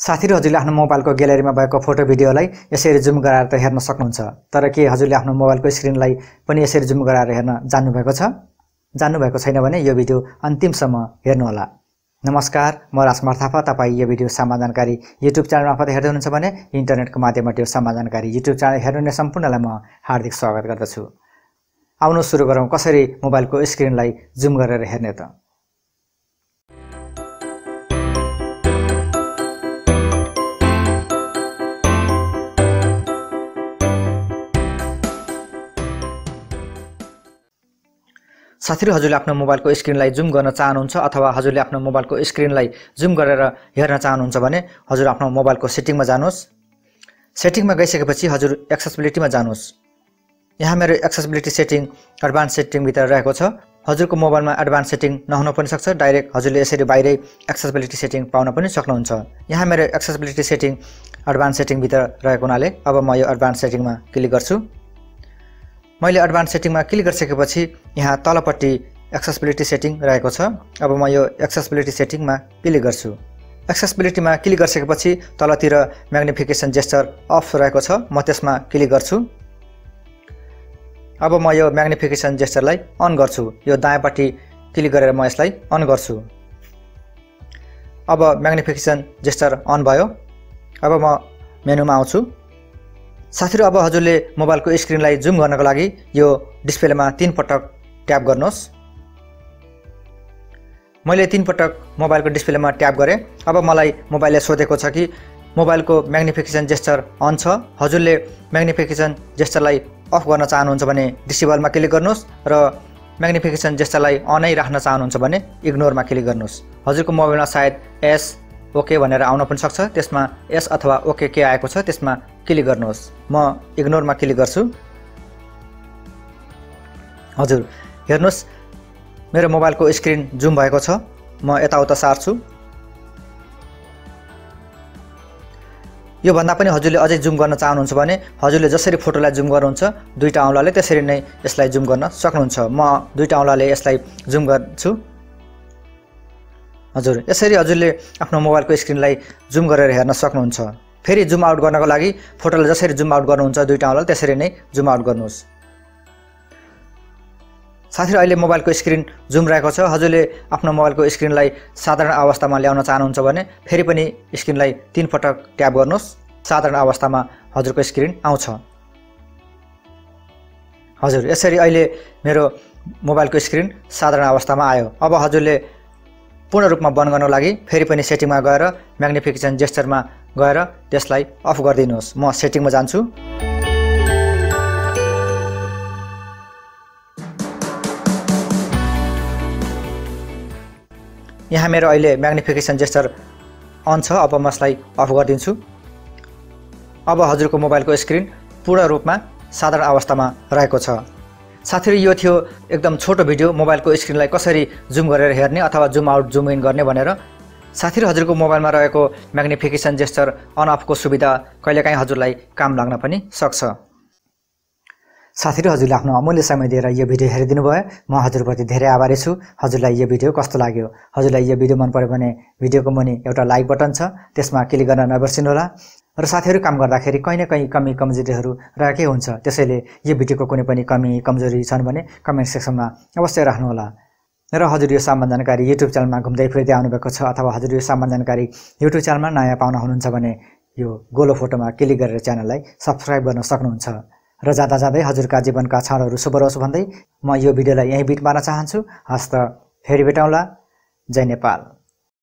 साथीहरु हजुरले आफ्नो मोबाइलको ग्यालेरीमा भएको फोटो भिडियोलाई यसरी जुम गराएर त हेर्न सक्नुहुन्छ। तर के हजुरले आफ्नो मोबाइलको स्क्रिनलाई पनि यसरी जुम गराएर हेर्न जान्नु भएको छ? जान्नु भएको छैन भने यो भिडियो अन्तिमसम्म हेर्नु होला। नमस्कार, म राजकुमार थापा। तपाईं यो भिडियो सामान्य जानकारी युट्युब च्यानल मार्फत हेर्दै हुनुहुन्छ भने इन्टरनेटको माध्यमबाट यो सामान्य जानकारी युट्युब च्यानल हेर्नुहुने सम्पूर्णलाई म हार्दिक स्वागत गर्दछु। आउनु सुरु गरौँ कसरी मोबाइलको स्क्रिनलाई जुम गरेर हेर्ने त। साथीहरु हजुरले आफ्नो मोबाइलको स्क्रिनलाई जुम गर्न चाहनुहुन्छ अथवा हजुरले आफ्नो मोबाइलको स्क्रिनलाई जुम गरेर हेर्न चाहनुहुन्छ भने हजुर आफ्नो मोबाइलको सेटिङमा जानुहोस्। सेटिङमा गइसकेपछि हजुर एक्सेसिबिलिटीमा जानुहोस्। यहाँ मेरो एक्सेसिबिलिटी सेटिङ एडभान्स सेटिङ भित्र रहेको छ। हजुरको मोबाइलमा एडभान्स सेटिङ नहुन पनि सक्छ। डाइरेक्ट हजुरले यसरी बाहिरै एक्सेसिबिलिटी सेटिङ पाउन पनि सक्नुहुन्छ। यहाँ मेरो एक्सेसिबिलिटी सेटिङ एडभान्स सेटिङ भित्र रहेको हुनाले अब म यो एडभान्स सेटिङमा क्लिक गर्छु। मैले एडभान्स सेटिङमा क्लिक गरिसकेपछि यहाँ तलपट्टि एक्सेसिबिलिटी सेटिङ रहेको छ। अब म यो एक्सेसिबिलिटी सेटिङमा क्लिक गर्छु। एक्सेसिबिलिटीमा क्लिक गरिसकेपछि तलतिर म्याग्निफिकेसन जेस्चर अफ रहेको छ, म त्यसमा क्लिक गर्छु। अब म यो म्याग्निफिकेसन जेस्चरलाई अन गर्छु। यो दायाँपट्टि क्लिक गरेर म यसलाई अन गर्छु। अब म्याग्निफिकेसन जेस्चर अन भयो। अब म मेनुमा आउँछु। साथीहरु अब हजुरले मोबाइलको स्क्रिनलाई जुम गर्नको लागि यो डिस्प्लेमा 3 पटक ट्याप गर्नुहोस्। मैले 3 पटक मोबाइलको डिस्प्लेमा ट्याप गरे। अब मलाई मोबाइलले सोधेको छ कि मोबाइलको म्याग्निफिकेसन जेस्चर अन छ। हजुरले म्याग्निफिकेसन जेस्चरलाई अफ गर्न चाहनुहुन्छ भने डिसेबलमा क्लिक गर्नुहोस् र म्याग्निफिकेसन जेस्चरलाई अनै राख्न चाहनुहुन्छ भने इग्नोरमा क्लिक गर्नुहोस्। हजुरको मोबाइलमा सायद एस ओके भनेर आउन पनि सक्छ। त्यसमा एस अथवा ओके के आएको छ त्यसमा क्लिक गर्नुहोस्। म इग्नोरमा क्लिक गर्छु। हजुर हेर्नुहोस् मेरो मोबाइलको स्क्रिन जुम भएको छ। म यताउता सार्छु। यो भन्दा पनि हजुरले अझै जुम गर्न चाहनुहुन्छ भने हजुरले जसरी फोटोलाई जुम गर्नुहुन्छ दुईटा औँलाले त्यसरी नै यसलाई जुम गर्न सक्नुहुन्छ। म दुईटा औँलाले यसलाई जुम गर्छु। हजुर यसरी हजुरले आफ्नो मोबाइलको स्क्रिनलाई जुम गरेर हेर्न सक्नुहुन्छ। फेरि जुम आउट गर्नको लागि फोटोलाई जसरी जुम आउट गर्नुहुन्छ दुईटा औँलाले त्यसरी नै जुम आउट गर्नुहोस्। साथीहरु अहिले मोबाइलको स्क्रिन जुम रहेको छ। हजुरले आफ्नो मोबाइलको स्क्रिनलाई साधारण अवस्थामा ल्याउन चाहनुहुन्छ भने फेरि पनि स्क्रिनलाई 3 पटक ट्याप गर्नुहोस्। साधारण अवस्थामा हजुरको स्क्रिन आउँछ। हजुर यसरी अहिले मेरो मोबाइलको स्क्रिन साधारण अवस्थामा आयो। अब हजुरले पूर्ण रूपमा बन्द गर्नको लागि फेरि पनि सेटिङमा गएर म्याग्निफिकेसन जेस्चरमा गएर त्यसलाई अफ गरिदिनुहोस्। म सेटिङमा जान्छु। यहाँ मेरो अहिले म्याग्निफिकेसन जेस्चर अन छ। अब म यसलाई अफ गरिदिन्छु। अब हजुरको मोबाइलको स्क्रिन पूर्ण रूपमा साधारण अवस्थामा रहेको छ। साथीहरु यो थियो एकदम छोटो भिडियो मोबाइलको स्क्रिनलाई कसरी जुम गरेर हेर्ने अथवा जुम आउट जुम इन गर्ने भनेर। साथीहरु हजुरको मोबाइलमा रहेको म्याग्निफिकेसन जेस्चर अन अफको सुविधा कहिलेकाहीँ हजुरलाई काम लाग्न पनि सक्छ। साथीहरु हजुरले आफ्नो अमूल्य समय दिएर यो भिडियो हेरिदिनु भयो। म हजुरप्रति धेरै आभारी छु। हजुरलाई यो भिडियो कस्तो लाग्यो? हजुरलाई यो भिडियो मन पर्यो भने भिडियोको मुनि एउटा लाइक बटन छ, त्यसमा क्लिक गर्न नबिर्सिनु होला। र साथीहरु काम गर्दाखेरि कहीँ न कहीँ कमी कमजोरीहरू रहेकै हुन्छ। त्यसैले यो भिडियोको कुनै पनि कमी कमजोरी छन् भने कमेन्ट सेक्सनमा अवश्य राख्नु होला। र हजुर यो सामान्य जानकारी युट्युब च्यानलमा घुम्दै फिर्दै आउनुभएको छ अथवा हजुर यो सामान्य जानकारी युट्युब च्यानलमा नयाँ पाउन हुनुहुन्छ भने यो गोलो फोटोमा क्लिक गरेर च्यानललाई सब्स्क्राइब गर्न सक्नुहुन्छ। र जाँदा जाँदै हजुरका जीवनका क्षणहरू शुभ रहोस् भन्दै म यो भिडियोलाई यहीँ बिट मार्न चाहन्छु। हस्त फेरि भेटौँला। जय नेपाल।